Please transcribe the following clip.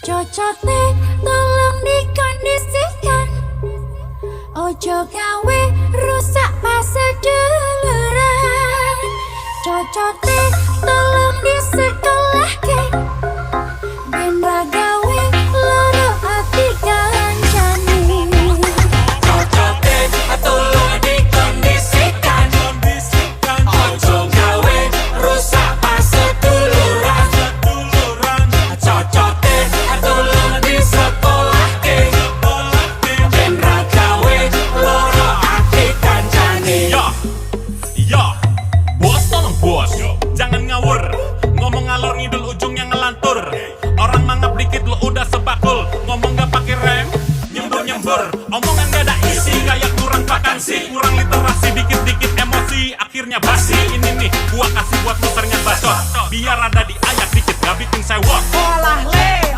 Cocote tolong dikondisikan, ojo gawe rusak pas seduluran. Cocote tolong disekolahke, ben ra gawe loro ati kancane. Cocote tolong dikondisikan, ojo gawe rusak pas seduluran. Cocote tolong disekolahke, ben ra gawe loro ati kancane. Yo, bos tolong bos, jangan ngawur, ngomong ngalor ngidul ujungnya ngelantur. Orang mangap dikit lo udah sebakul, ngomong gak pakai rem, nyembur-nyembur. Omongan gak ada isi, kayak kurang vakansi, kurang literasi, dikit-dikit emosi, akhirnya basi. Ini nih, gua kasih buat muternya bacot, biar ada diayak dikit, gak bikin sewot. Olah